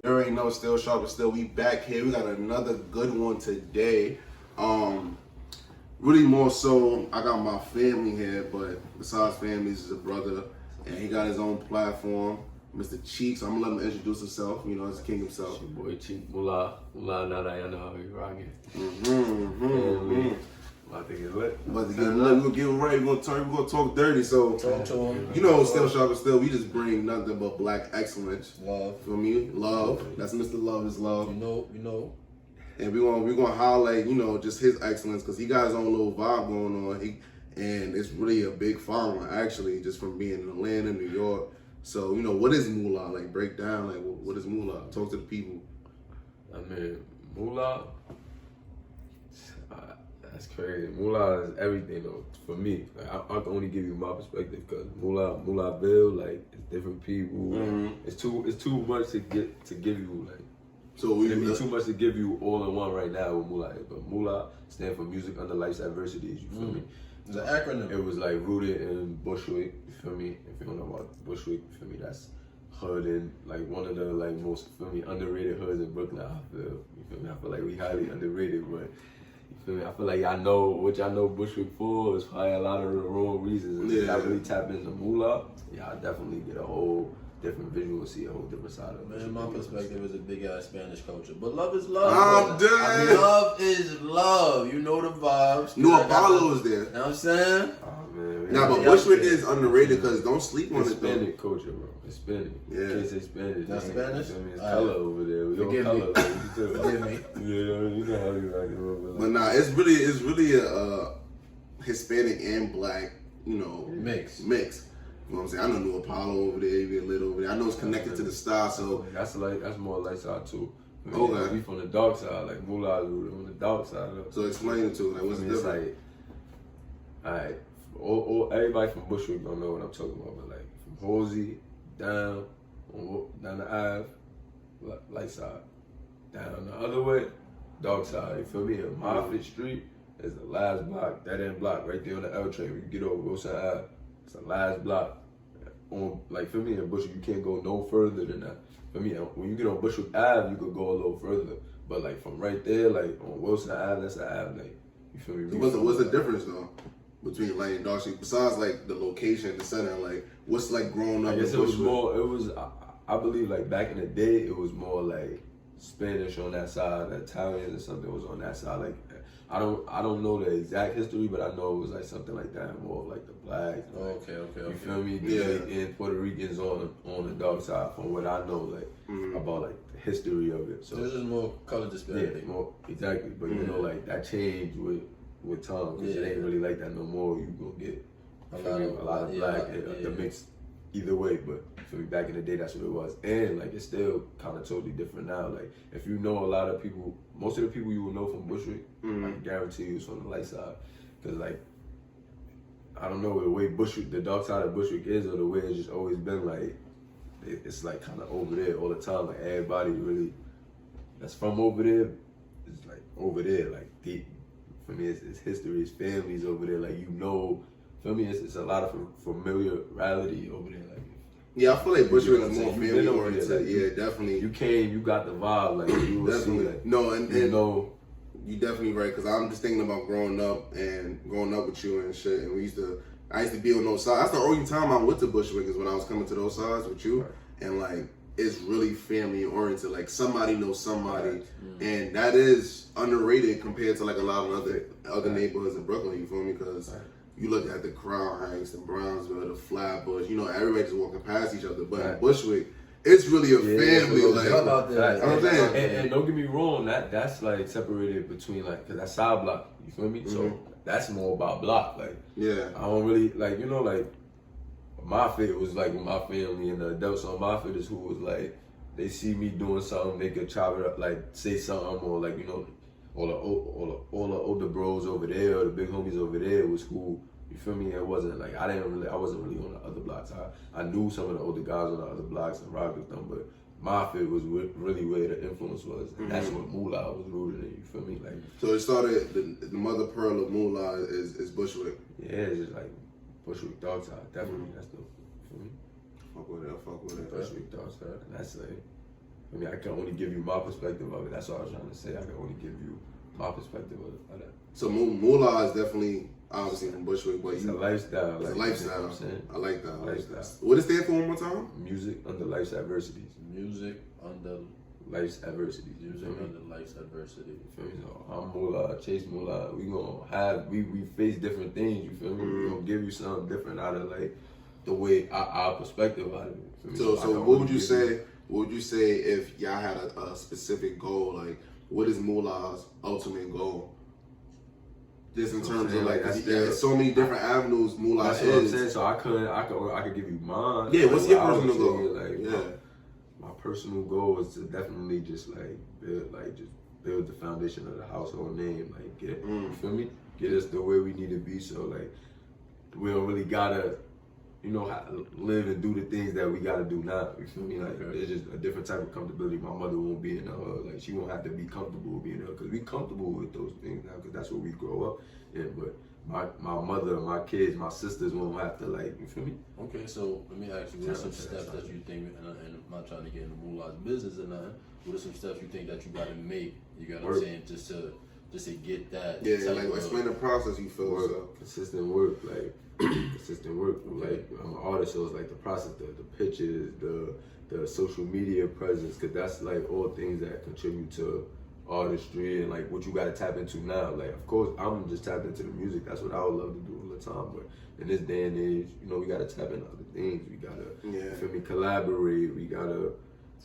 There ain't no still sharp, but still we back here. We got another good one today. Really more so, I got my family here, but besides family, this is a brother, and he got his own platform, Mr. Cheeks. I'm gonna let him introduce himself. You know, he's the king himself. Your boy Cheek, Mula, Nada, you know how we rocking. I think it's lit. But to get lit, we're gonna get ready. We're gonna talk dirty. So, Talk to him. you know, still sharp, but still, we just bring nothing but black excellence. Love. For me, love. That's Mr. Love is love. You know. And we're gonna highlight, you know, just his excellence because he got his own little vibe going on. And it's really a big following actually, just from being in Atlanta, New York. So, you know, what is Mula? Like, break down, like, what is Mula? Talk to the people. I mean, Mula, that's crazy. Mula is everything though for me. Like, I can only give you my perspective because Mula Bill, like, it's different people. It's too much to give you like. So it'd be too much to give you all in one right now with Mula. But Mula stands for Music Under Life's Adversities. You feel me? It's an acronym. It was like rooted in Bushwick. You feel me? If you don't know about Bushwick, you feel me? That's hood and like one of the like most, you feel me, underrated hoods in Brooklyn. I feel. You feel me? I feel like we highly underrated, but you feel me? I feel like I know what y'all know Bushwick for is probably a lot of the wrong reasons. And if I really tap into Mula, I definitely get a whole different visual, see a whole different side of it. Man, my perspective is a big ass Spanish culture, but love is love. I'm dead. Love is love. You know the vibes. New Apollo is there. You know what I'm saying? Oh man. Nah, but Bushwick is underrated because don't sleep on it's it though. Hispanic culture, bro. Hispanic. Yeah. You can't say Spanish. That's man. Spanish? I mean, it's All color right. over there. We Forgive don't me. color. Like, you too. Forgive me. Yeah, you know how you like it, bro. But nah, it's really a Hispanic and black, you know, Mix. You know what I'm saying? I know New Apollo over there, even lit over there. I know it's connected to the style, so That's more light side too. I mean, Okay. We from the dark side, like Mula is on the dark side. so explain it to me. Like, what's I the mean, it's difference? like, all everybody from Bushwick don't know what I'm talking about, but like from Halsey down the Ave, light side, down the other way, dark side. You feel me? And Moffitt Street is the last block, that end block right there on the L train. When you get over Wilson Ave, it's the last block. On like for me in Bushwick, you can't go no further than that. For me, when you get on Bushwick Ave, you could go a little further. But like from right there, like on Wilson Ave, that's the Ave. Like you feel me? What's the difference though between light and dark street? Besides like the location, the center, like what's like growing up? I guess in it was Bushwick? more. It was. I believe like back in the day, it was more like Spanish on that side, Italian or something was on that side. Like I don't know the exact history, but I know it was like something like that, more of like the blacks. Like, Okay. You feel me? Yeah. And Puerto Ricans on the dark side, from what I know, like about like the history of it. So This is more color disparity. yeah, more exactly. But you know, like that changed with time, because it Yeah. ain't really like that no more. You gonna get a lot of black and the mix either way. But for me, back in the day, that's what it was, and like it's still kind of totally different now. Like if you know a lot of people, most of the people you will know from Bushwick, I can guarantee you, is from the light side, because like I don't know the way Bushwick, the dark side of Bushwick is, or the way it's just always been. Like it's like kind of over there all the time. Like everybody really that's from over there is like over there, like deep. For me, it's history, it's families over there. Like you know, for me, it's a lot of familiarity over there. Like Yeah, I feel like Bushwick You know is what more I'm saying? family You've been over oriented. there, like, Yeah, definitely. you got the vibe. Like you will see, Definitely. like No, and you know. you definitely right, because I'm just thinking about growing up with you and shit, and I used to be on those sides. That's the only time I went to Bushwick is when I was coming to those sides with you, and like it's really family oriented. Like somebody knows somebody, and that is underrated compared to like a lot of other neighborhoods in Brooklyn. You feel me? Because you look at the Crown Heights and Brownsville, the Flatbush. You know, everybody just walking past each other. But in Bushwick, it's really a family. it's Like all about that. I'm saying. And don't get me wrong, that's like separated between like, cause that's side block. You feel me? So that's more about block. Like Yeah. I don't really like, you know, like my fit was like with my family and the adults on my fit is who was like, they see me doing something, they could chop it up, like say something, or like, you know, all the older bros over there or the big homies over there was who. You feel me? It wasn't like I wasn't really on the other blocks. I knew some of the older guys on the other blocks and rocked with them, but my fit was really where the influence was, and that's what Mula was rooted in. You feel me? Like So it started. The mother pearl of Mula is Bushwick. yeah, it's just like Bushwick dark side. Definitely, that's the. You feel me? Fuck with it. Bushwick dark side, and that's like I mean, I can only give you my perspective of it. That's what I was trying to say. I can only give you my perspective of that. So Mula is definitely obviously from Bushwick, but It's a lifestyle. It's like, a lifestyle. You know what I'm saying? I like that. Lifestyle. What does it stand for one more time? Music under life's adversities. Music under Life's adversities. music under life's adversity. You feel me? So I'm Mula, Chase Mula. We gonna have we face different things. You feel me? We gonna give you something different out of like the way our perspective out of it. You feel me? So what would you say? What would you say if y'all had a specific goal? Like, what is Mula's ultimate goal? Just in terms of like, there's so many different avenues Mula That's is. what I'm saying. So I could give you mine. Yeah, what's Like, your I would personal say, goal? Like, Yeah. my personal goal is to definitely just build the foundation of the household name. Like, get you feel me? Get us the way we need to be. So like, we don't really gotta, live and do the things that we gotta do now. You feel me? Like, it's just a different type of comfortability. My mother won't be in the hood. Like, she won't have to be comfortable being there because we comfortable with those things now because that's what we grow up in. But my mother, my kids, my sisters won't have to, like, you feel me? Okay, so let me ask you, what are some steps that you think, and I'm not trying to get into Mula's business or nothing, what are some steps you think that you gotta make, you got what I'm saying, just to get that? Yeah, like explain the process you feel. Work, so. consistent work, like consistent work. Like, I'm an artist, so it's like the process, the pictures, the social media presence, because that's like all things that contribute to artistry and like what you got to tap into now. Like, of course, I'm just tapped into the music. That's what I would love to do all the time. But in this day and age, we got to tap into other things. We got to, you feel me, collaborate. We got to,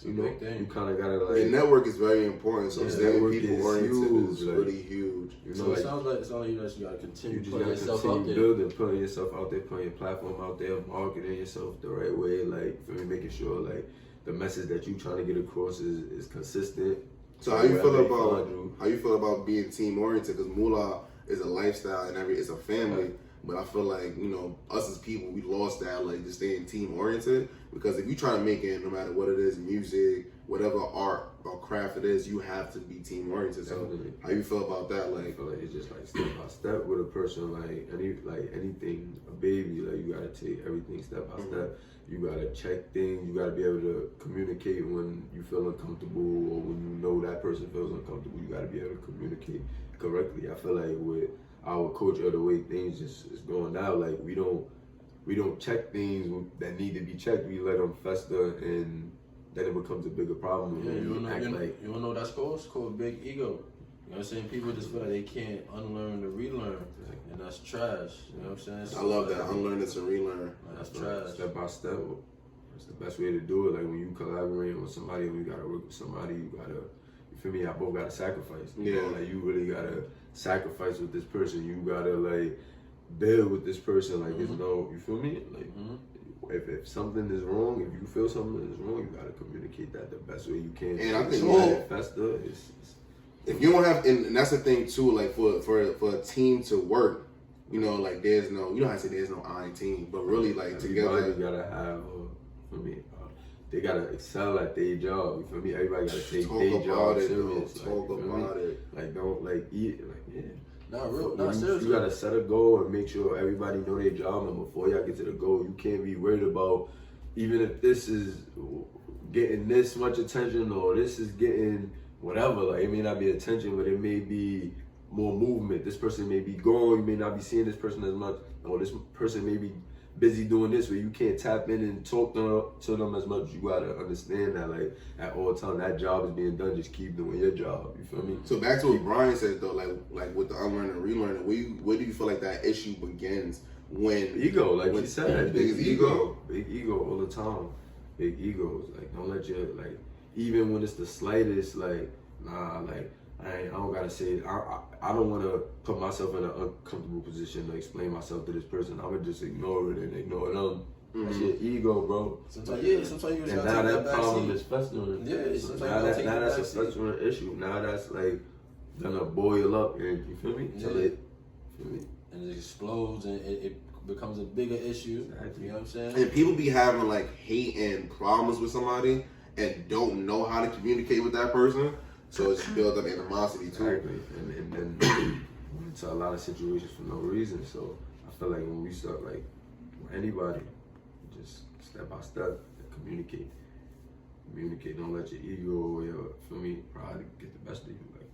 you kind of got to like. The network is very important. So staying people oriented is like, really huge. So it sounds like you got to continue putting yourself out there. Building, putting yourself out there, putting your platform out there, marketing yourself the right way. Like, for me, making sure like the message that you trying to get across is consistent. So how you feel about being team oriented? Because Mula is a lifestyle and it's a family. But I feel like, us as people, we lost that, like, just staying team oriented. Because if you try to make it, no matter what it is, music, whatever art or craft it is, you have to be team oriented. So how you feel about that? Like, I feel like it's just like step by step with a person, like anything, a baby, like you gotta take everything step by step. You gotta check things. You gotta be able to communicate when you feel uncomfortable or when you know that person feels uncomfortable. You gotta be able to communicate correctly. I feel like with our culture, the way things just is going now, like we don't check things that need to be checked. We let them fester, and then it becomes a bigger problem. Yeah, you wanna know what that's called? It's called big ego. You know what I'm saying? People just feel like they can't unlearn to relearn, and that's trash. You know what I'm saying? So I love that. Unlearn it to relearn. That's trash. Step by step. That's the best way to do it. Like when you collaborate with somebody, when you gotta work with somebody, you feel me? I both gotta sacrifice. Like you really gotta sacrifice with this person. You gotta like build with this person. Like there's no, you feel me? Like if something is wrong, if you feel something is wrong, you gotta communicate that the best way you can. And I think fester if you don't have, and that's the thing too, like for a team to work, like there's no, you know how I say there's no I in team, but really like together. You gotta have, for me, they gotta excel at their job. You feel me? Everybody gotta take their job serious. Talk about it. Like don't like eat. Like seriously. You gotta set a goal and make sure everybody know their job. And before y'all get to the goal, you can't be worried about even if this is getting this much attention or this is getting whatever. Like it may not be attention, but it may be more movement. This person may be gone. You may not be seeing this person as much, or this person may be busy doing this where you can't tap in and talk to them as much. You gotta understand that like at all times that job is being done. Just keep doing your job. You feel me? So back to what Brian said though, like with the unlearning and relearning, where do you feel like that issue begins? When ego, like you said, big ego, all the time. Big egos, like don't let your like even when it's the slightest, like nah, like I don't gotta say it. I don't want to put myself in an uncomfortable position to explain myself to this person. I would just ignore it and ignore them. That's your ego, bro. Sometimes you just and gotta now take that that problem back is festering. Yeah, so now that's a festering issue. Now that's like gonna boil up, and you feel me? Yeah. Feel me? And it explodes, and it becomes a bigger issue. You know what I'm saying? And people be having like hate and problems with somebody and don't know how to communicate with that person. So it's built up animosity too. Exactly. And then into a lot of situations for no reason. So I feel like when we start, like anybody, just step by step, communicate. communicate. Don't let your ego or your, feel me, pride get the best of you. Like,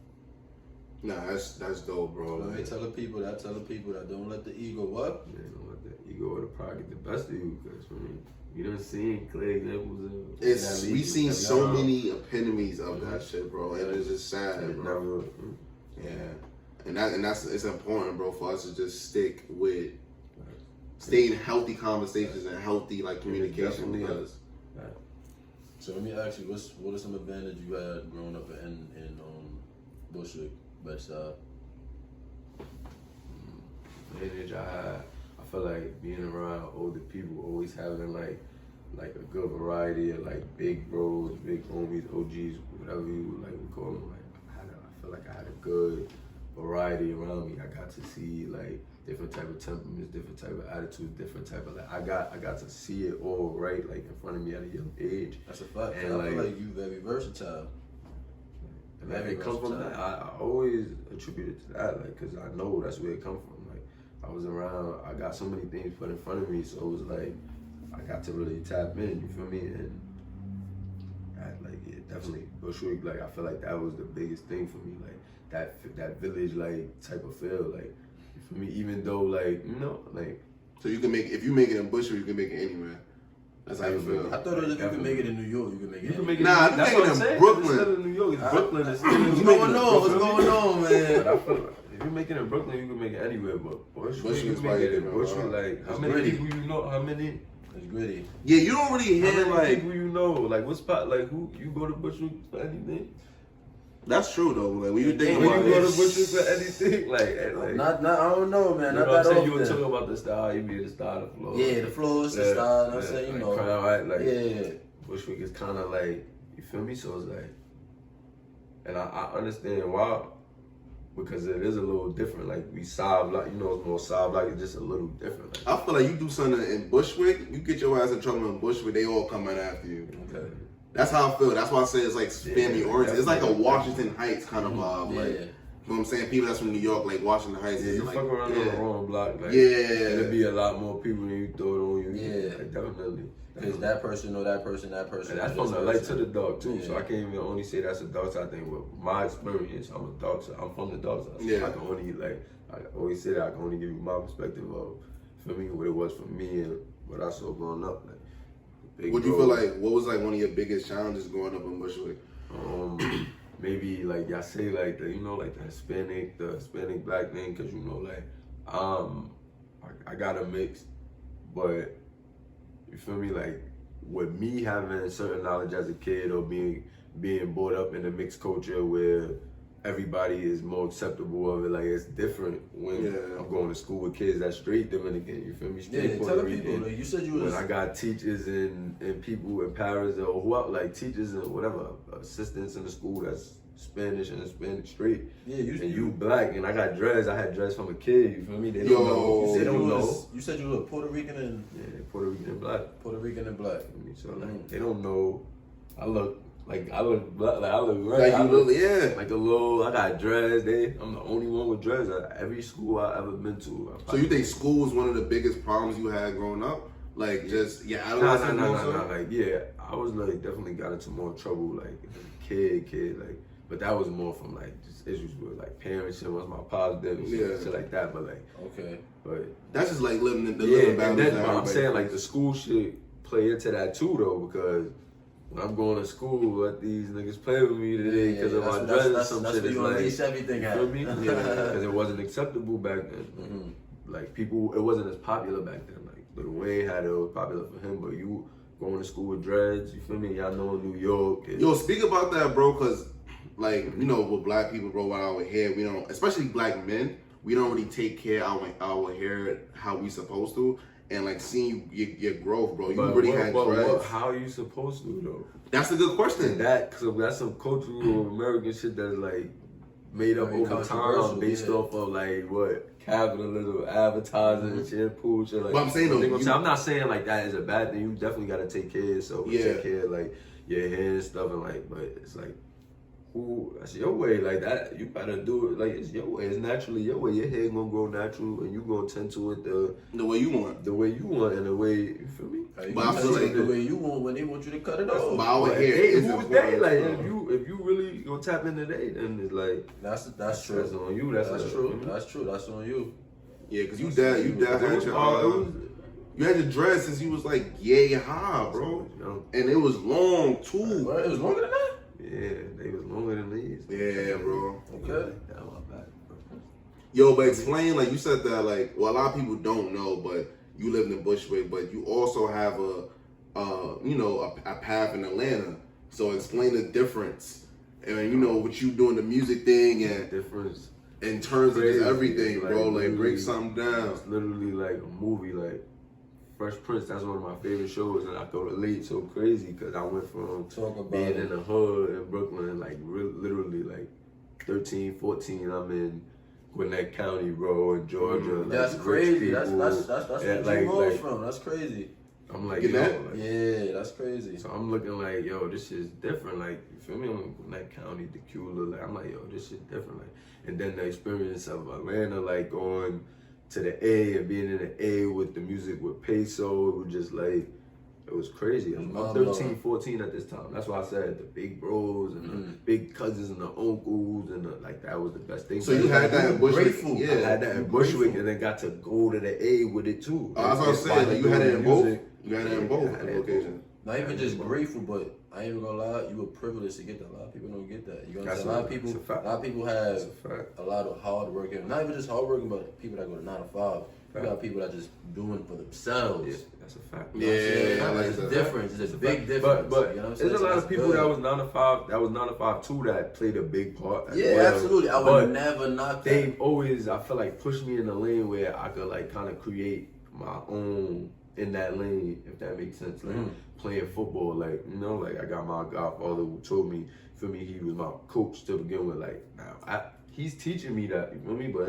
nah, that's dope, bro. Like, tell the people that don't let the ego what? Yeah, don't let the ego or the pride get the best of you, because for me, you done seen clear examples of we've seen so many epitomes of that shit, bro, and it's just sad, bro. And that's it's important, bro, for us to just stick with staying healthy conversations and healthy like communication. Because so let me ask you, what are some advantages you had growing up in Bushwick, Bed-Stuy? Advantage I had, I feel like being around older people, always having like a good variety of like big bros, big homies, OGs, whatever you like we call them. Like I feel like I had a good variety around me. I got to see like different type of temperaments, different type of attitudes, different type of like I got to see it all right like in front of me at a young age. That's a fact. And I feel like you very versatile. And that it come from that. I always attribute it to that, like, cause I know that's where it come from. Like, I was around, I got so many things put in front of me, so it was like, I got to really tap in, you feel me? And definitely Bushwick, like, I feel like that was the biggest thing for me, like, that village, like, type of feel, like, you feel me? Even though, like, you know, like. So you can if you make it in Bushwick, you can make it anywhere. That's how you feel. I thought if you can make it in New York, you can make it. Nah, if you make it in Brooklyn. It's still in New York. It's Brooklyn. It's still What's going on? What's going on, man? But I feel like if you make it in Brooklyn, you can make it anywhere. But Bushwick, you is make it in probably Bushwick. Like, how many gritty. people you know? How many? It's gritty. Yeah, you don't really How hear many like. people you know? Like, what spot? Like, who you go to Bushwick for anything? That's true though. Like when you think When about you go it, to Bushwick for anything, like Not, I don't know, man. you know Not what I'm that saying? You were often. talking about the style. You be the style, the floor. Yeah, the floors, the style. I'm saying, you like, know. Crown, right? Like, Yeah. Bushwick is kind of like, you feel me? So it's like, and I understand why, because it is a little different. Like we sob, like, you know, it's more sob, like it's just a little different. Like, I feel like you do something in Bushwick, you get your ass in trouble in Bushwick, they all coming after you. okay. That's how I feel. That's why I say it's like family oriented. It's like a definitely. Washington Heights kind of vibe. Yeah. Like, you know what I'm saying? People that's from New York, like Washington Heights. Yeah, is you like, fuck around on the wrong block. Like, Yeah. It'll be a lot more people than you throw it on you. Yeah. Like, definitely. Because that person know that person, that person. And that's know from this the light person. to the dark too. Yeah. So I can't even only say that's a dark side thing. With my experience, I'm a dark side. I'm from the dark side. So Yeah. I can only I always say that I can only give you my perspective of, for me, what it was for me and what I saw growing up. Like, What you feel like? What was like one of your biggest challenges growing up in Bushwick? Maybe like y'all say like the, you know, like the Hispanic black thing, cause you know like I got a mix, but you feel me, like with me having certain knowledge as a kid or being brought up in a mixed culture where everybody is more acceptable of it, like it's different when I'm going to school with kids that's straight Dominican, you feel me, straight Puerto tell the Rican. people, like, you said you was... When I got teachers and people in Paris or whoever, like teachers and whatever, assistants in the school that's Spanish and Hispanic straight. Yeah, you black, and I got dreads. I had dreads from a kid, you feel me? They don't know. They don't know. You said you were Puerto Rican and... Yeah, Puerto Rican and black. Puerto Rican and black. So like, they don't know. I look black, like I look Like you look, yeah. Like a little, I got dreads. I'm the only one with dreads at every school I ever been to. So you think school was one of the biggest problems you had growing up? Like just, I don't know. Like, yeah, I was like definitely got into more trouble, like kid, like, but that was more from like just issues with like parents and was my positive and shit like that. But like, but that's just like living in the and then I'm saying like the school shit play into that too though, because when I'm going to school, let these niggas play with me today because of my dress or some shit. That's where you unleash everything out. You feel me? Yeah, because it wasn't acceptable back then. Like people, it wasn't as popular back then. Like Lil Wayne had it was popular for him, but you going to school with dreads, you feel me? Y'all know New York. Yo, speak about that, bro, because like, you know, with black people, bro, while our hair, we don't, especially black men, we don't really take care of our hair how we supposed to. And like seeing your growth, bro, you really had dreads. How are you supposed to though? That's a good question. That's some cultural American shit that's like made up over time based off of like what capitalism, advertising, shampoo, shit like. But I'm saying though, I'm not saying like that is a bad thing. You definitely gotta take care of yourself, take care of like your hair and stuff, and like, but it's like who that's your way, like that. You gotta do it like it's your way. It's naturally your way. Your hair gonna grow natural, and you gonna tend to it the way you want. The way you want, and the way you feel me. But I feel like the way you want when they want you to cut it off. But our hair who's important. they? Like if you really gonna tap into they, then it's like that's true. That's on you. That's true. That's true. That's on you. Yeah, because you had you had your dread since you was like yay high, bro, and it was long too. Bro, it was longer than that. Yeah, they was longer than these. Yeah, bro. Okay. Yo, but explain, like you said that, like, well, a lot of people don't know, but you lived in Bushwick, but you also have a path in Atlanta. So explain the difference, and you know what you doing the music thing and difference in terms of just everything, like, bro. Like break something down. It's literally like a movie, like Fresh Prince. That's one of my favorite shows, and I go to late so crazy because I went from being in the hood in Brooklyn, like literally like 13, 14. I'm in Gwinnett County, bro, in Georgia. That's like, crazy. That's where you moved from. That's crazy. I'm like, yeah, that's crazy. So I'm looking like, yo, this shit's different. Like, you feel me? I'm in Gwinnett County, Decula. Like, I'm like, yo, this shit different. Like, and then the experience of Atlanta, like going to the A and being in the A with the music with Peso, it was just like, it was crazy. I'm 13, 14 at this time. That's why I said the big bros and the big cousins and the uncles and like that was the best thing. So you had that in Bushwick? Yeah, I had that in Bushwick and then got to go to the A with it too. That's what I'm saying. Like, you had it in both? You had it in both locations. Not even just grateful, but I ain't even gonna lie, you were privileged to get that. A lot of people don't get that. You know what I'm saying? A lot of people have a lot of hard work, and not even just hard working, but people that go to 9 to 5. You got people that just doing for themselves. Yeah, that's a fact. Yeah, it's a difference. It's a big difference. But you know there's a lot of people that was 9 to 5. That was 9 to 5 too. That played a big part. Yeah, absolutely. I would never knock that. They've always, I feel like, pushed me in the lane where I could like kind of create my own in that lane, if that makes sense. Like playing football, like like I got my godfather who told me, feel me, he was my coach to begin with. Like now, he's teaching me that. You feel me? But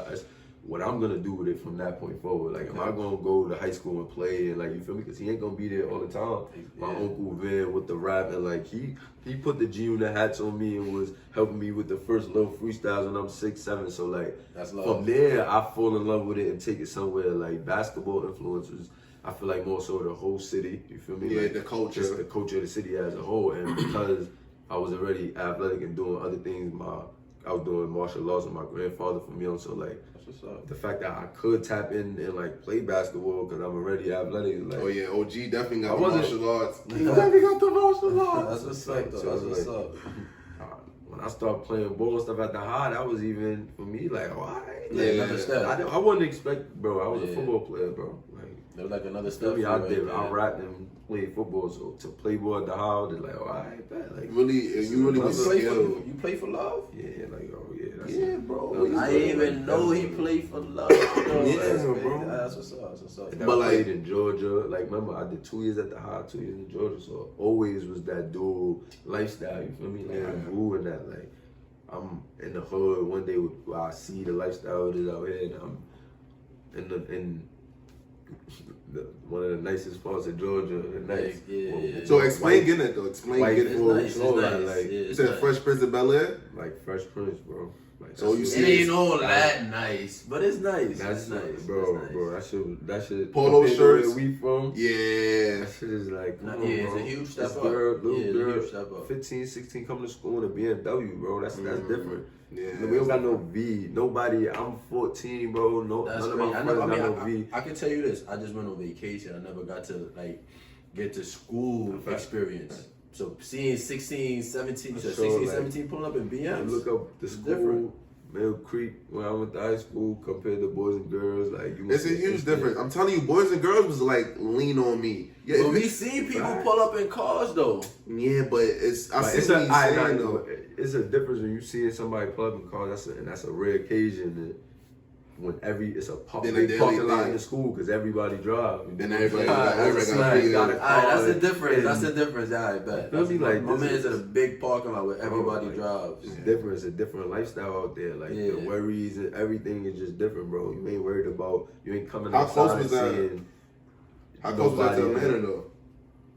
that's what I'm gonna do with it from that point forward. Like, am I gonna go to high school and play and like, you feel me? Because he ain't gonna be there all the time. My uncle Vin with the rap and like he put the G Unit hats on me and was helping me with the first little freestyles when I'm 6, 7. So like from there, I fall in love with it and take it somewhere. Like basketball influences, I feel like more so the whole city. You feel me? Yeah, like, the culture, just the culture of the city as a whole. And because I was already athletic and doing other things, I was doing martial arts with my grandfather from young. So like, the fact that I could tap in and like play basketball because I'm already athletic. Like, oh yeah, OG definitely got the martial arts. He definitely got the martial arts. That's what's up, though. That's what's up. When I started playing ball and stuff at the high, that was even for me like, oh, another step. I wouldn't expect, bro. I was a football player, bro. Like, it was like another step. I rapped and played football, so to play ball at the high, they're like, oh, I ain't bad. Like, you really was skilled. You play for love? Yeah, like, oh yeah, that's bro. I didn't even know he played for love. Bro. That's what's up. That's what's up. But I played in Georgia. Like, remember, I did 2 years at the high, 2 years in Georgia, so always was that dual lifestyle. You feel me? Like, I grew in that. Like, I'm in the hood. One day, I see the lifestyle that is out here, and I'm in one of the nicest parts of Georgia. So explain Gwinnett though. Explain Gwinnett. Nice. You said Fresh Prince of Bel-Air? Like Fresh Prince, bro. Like, so you see, it ain't all that nice, but it's nice. That's nice, bro. That shit. Polo shirts. Where we from? Yeah. That shit is like, it's a huge step up. Little girl, 15, 16, coming to school in a BMW, bro. That's different. Yeah. We don't got no V. Nobody. I'm 14, bro. None of my friends got no V. I can tell you this. I just went on vacation. I never got to like get to school experience. So seeing 16, 17 pulling up in BMs. Look up the school, Mill Creek, when I went to high school, compared to boys and girls. Like, it's a huge difference. I'm telling you, boys and girls was like lean on me. Yeah, but we seen people pull up in cars though. Yeah, but it's it's a difference when you see somebody pull up in cars. That's a rare occasion. When it's a parking lot in the school because everybody drive. Then everybody got a car. That's the difference. That's the difference. I bet. Like, my man's in a big parking lot where everybody drives. It's different. It's a different lifestyle out there. Like the worries and everything is just different, bro. You ain't worried about. You ain't coming outside and seeing. How close was that to Atlanta though?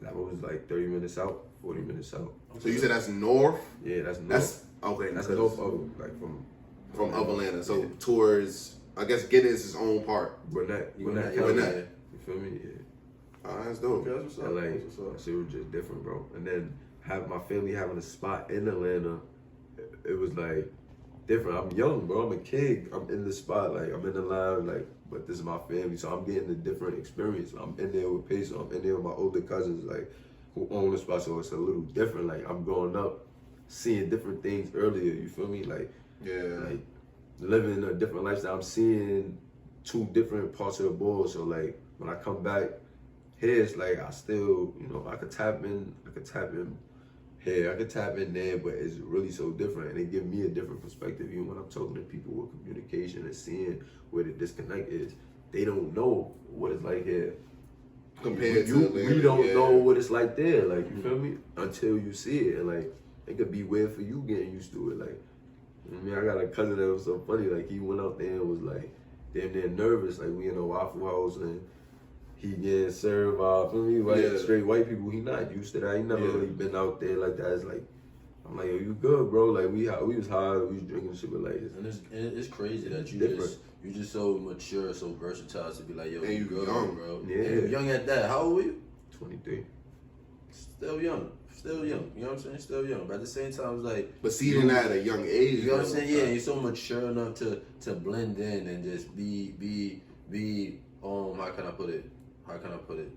That was like 30 minutes out. 40 minutes south. So you said that's north? Yeah, that's north. That's okay. That's north of like from of Atlanta. So towards, I guess Gwinnett is his own part. Gwinnett. Gwinnett. You feel me? Yeah. Oh, that's dope. That's what's up. And like, That's what's up. that shit was just different, bro. And then have my family having a spot in Atlanta, it was like different. I'm young, bro. I'm a kid. I'm in the spot, like I'm in the line, like, but this is my family, so I'm getting a different experience. I'm in there with Peso. I'm in there with my older cousins, like, who own the spot, so it's a little different. Like I'm growing up, seeing different things earlier. You feel me? Like, like living a different lifestyle. I'm seeing 2 different parts of the board. So like when I come back here, it's like I still, you know, I could tap in here, I could tap in there, but it's really so different, and it gives me a different perspective. Even when I'm talking to people with communication and seeing where the disconnect is, they don't know what it's like here. Compared to we don't know what it's like there. Like, you feel me? Until you see it, and like it could be weird for you getting used to it. Like, I mean, I got a cousin that was so funny. Like, he went out there and was like damn near nervous. Like, we in a Waffle House and he getting served by straight white people. He not used to that. He never really been out there like that. It's like, I'm like, yo, you good, bro? Like we was high, we was drinking shit, but like, and it's crazy that you different. you just so mature, so versatile to be like, yo, and you good, young, bro. Yeah, and you young at that. How old were you? 23. Still young. You know what I'm saying? Still young, but at the same time, it's like. But seeing that at a young age, you know what I'm saying? Yeah, you're so mature enough to blend in and just be how can I put it?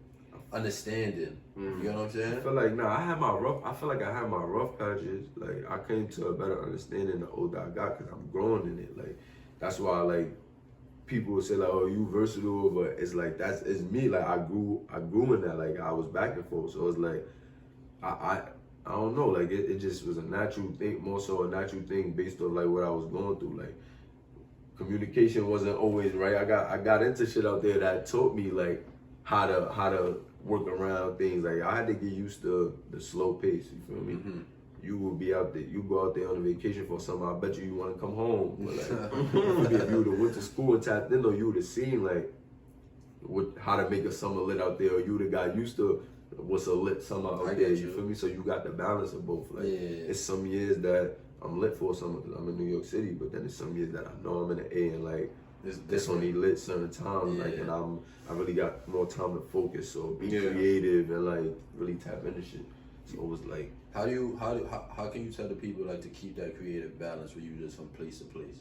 Understanding. You know what I'm saying? I feel like I feel like I had my rough patches. Like I came to a better understanding the older I got because I'm growing in it. Like that's why like people would say like, oh, you versatile, but it's like it's me. Like I grew in that. Like I was back and forth. So it's like I don't know. Like it just was a natural thing, more so a natural thing based on like what I was going through. Like communication wasn't always right. I got into shit out there that taught me like how to work around things. Like I had to get used to the slow pace. You feel me? Mm-hmm. You will be out there. You go out there on a vacation for something. I bet you want to come home. But like, if you would have went to school and tapped in, though, you would have seen like how to make a summer lit out there, or you would have got used to what's a lit summer out there. You feel me? So you got the balance of both. Like it's some years that I'm lit for summer because I'm in New York City, but then it's some years that I know I'm in the A and like this only lit certain times. Like, and I really got more time to focus. So be creative and like really tap into shit. So it was like. How can you tell the people like to keep that creative balance where you just from place to place?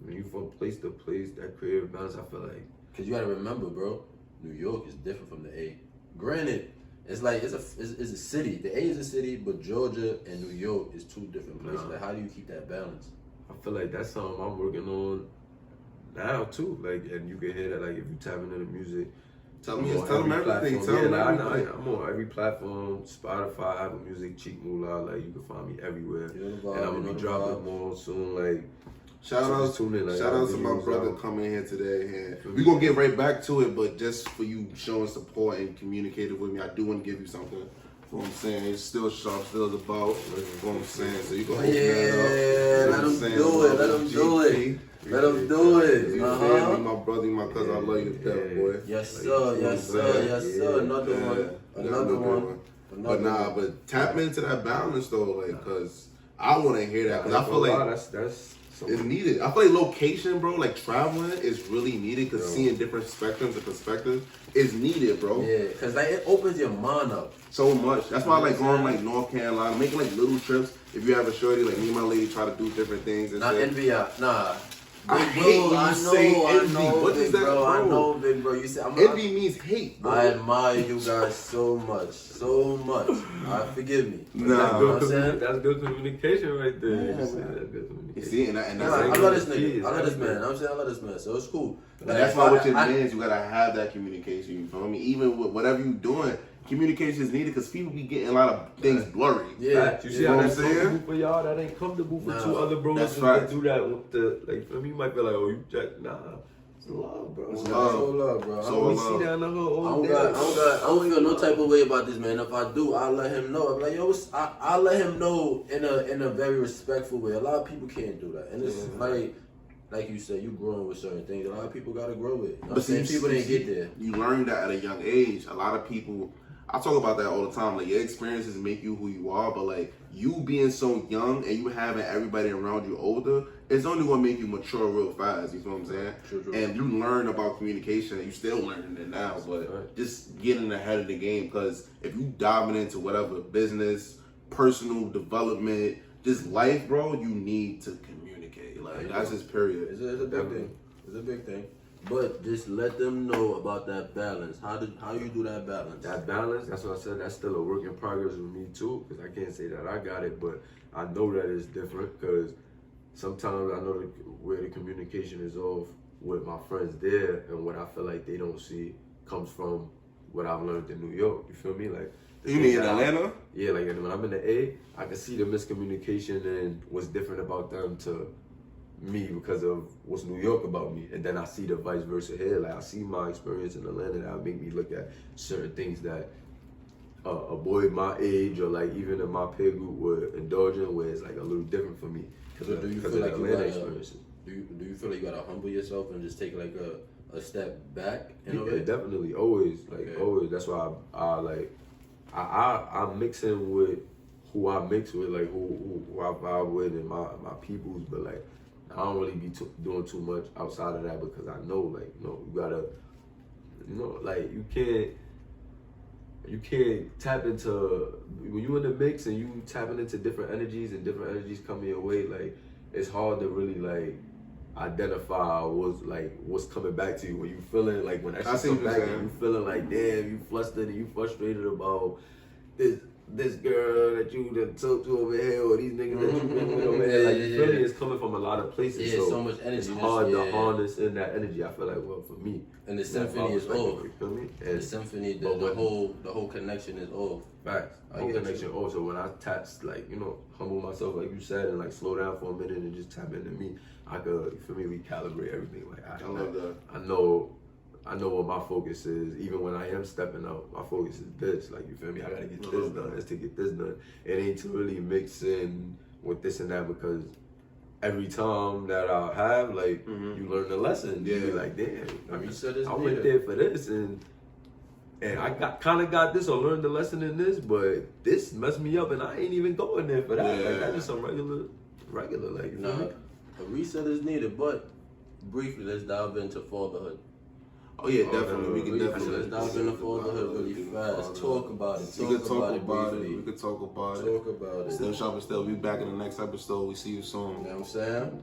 When you from place to place, that creative balance, I feel like. Cause you gotta remember, bro, New York is different from the A. Granted, it's like it's a city. The A is a city, but Georgia and New York is 2 different places. Like, how do you keep that balance? I feel like that's something I'm working on now too. Like, and you can hear that like if you tapping into music. Tell them everything. I'm on every platform, Spotify, Apple Music, Cheek Mula. Like you can find me everywhere, and I'm gonna be dropping more soon. Like shout out to my brother coming here today. And we gonna get right back to it, but just for you showing support and communicating with me, I do want to give you something. You know what I'm saying? It's still sharp, still the bout. You know what I'm saying? So you can open that up. Let him do it. Let him do it. Let him do it. You family, my brother, my cousin. I love you to death, boy. Yes, sir. Yes, sir. Another one. But tap into that balance though, like, cause I want to hear that. Cause I feel like that's it's needed. I feel like location, bro, like traveling is really needed because seeing different spectrums and perspectives is needed, bro. Yeah, because like it opens your mind up so much. That's why I like going like North Carolina, making like little trips. If you have a shorty, like me and my lady try to do different things. And not envy, nah. I hate when you say envy. What is that, bro? I know, big bro. You say envy means hate, bro. I admire you guys so much. Forgive me. Nah, that's good communication right there. Yeah, that's good communication. You see, and I love this nigga. I love this man. I'm saying I love this man. So it's cool. Like, that's why with your mans, you gotta have that communication. You feel me? Even with whatever you doing. Communication is needed because people be getting a lot of things blurry. Yeah, you see what I'm saying? For y'all, that ain't comfortable for 2 other bros that's to right. do that with the like. For me, you might be like, oh, you jack. Nah, it's love, bro. It's love, bro. So we see that in the hood. I don't feel no type of way about this, man. If I do, I'll let him know. I'm like, yo, I'll let him know in a very respectful way. A lot of people can't do that, and it's like you said, you growing with certain things. A lot of people gotta grow with. But see, people didn't get there. You learn that at a young age. A lot of people I talk about that all the time. Like, your experiences make you who you are, but like you being so young and you having everybody around you older, it's only gonna make you mature real fast. You feel what I'm saying? True. And you learn about communication, and you still learning it now, but just getting ahead of the game. Because if you diving into whatever business, personal development, just life, bro, you need to communicate. Like, that's just period. It's a big thing. It's a big thing. But just let them know about that balance. How you do that balance? That balance, that's what I said, that's still a work in progress with me too, because I can't say that I got it, but I know that it's different, because sometimes I know where the communication is off with my friends there, and what I feel like they don't see comes from what I've learned in New York. You feel me? Like, you mean in Atlanta? Yeah, like when I'm in the A, I can see the miscommunication and what's different about them to me because of what's New York about me, and then I see the vice versa here. Like, I see my experience in Atlanta that make me look at certain things that a boy my age or like even in my peer group would indulge in, where it's like a little different for me. So do you feel like you gotta humble yourself and just take like a step back? Yeah, definitely, always, always. That's why I mix in with who I mix with, like who I vibe with and my peoples, but like I don't really be doing too much outside of that, because I know, like, you gotta, like, you can't tap into, when you in the mix and you tapping into different energies and different energies coming your way, like, it's hard to really, like, identify what's coming back to you when you feeling, like, when that shit comes back and you feeling like, damn, you flustered and you frustrated about this girl that you done talked to over here, or these niggas that you been with over here. Like, you feel me? It's coming from a lot of places. Yeah, so much energy. It's hard to harness in that energy. I feel like, well, for me. And the symphony is off. You feel me? And the symphony, the whole connection is off. Facts. The whole connection off. So when I like, humble myself, like you said, and like slow down for a minute and just tap into me, I could, you feel me, recalibrate everything. Like, I love that. I know what my focus is. Even when I am stepping out, my focus is this. Like, you feel me? I gotta get this done. It's to get this done. It ain't to really mix in with this and that, because every time that I have, like, you learn the lesson. Yeah. You be like, damn, I went there for this, and I got this, or learned the lesson in this, but this messed me up, and I ain't even going there for that. Yeah. Like, that's just some regular, like, you feel me? A reset is needed, but briefly, let's dive into fatherhood. Oh yeah, definitely. We can definitely. Let's dive into fatherhood really fast. Talk about it. We could talk about it. We could talk about it. Talk about it. Still Sharpn Still. We'll be back in the next episode. We see you soon. You know what I'm saying?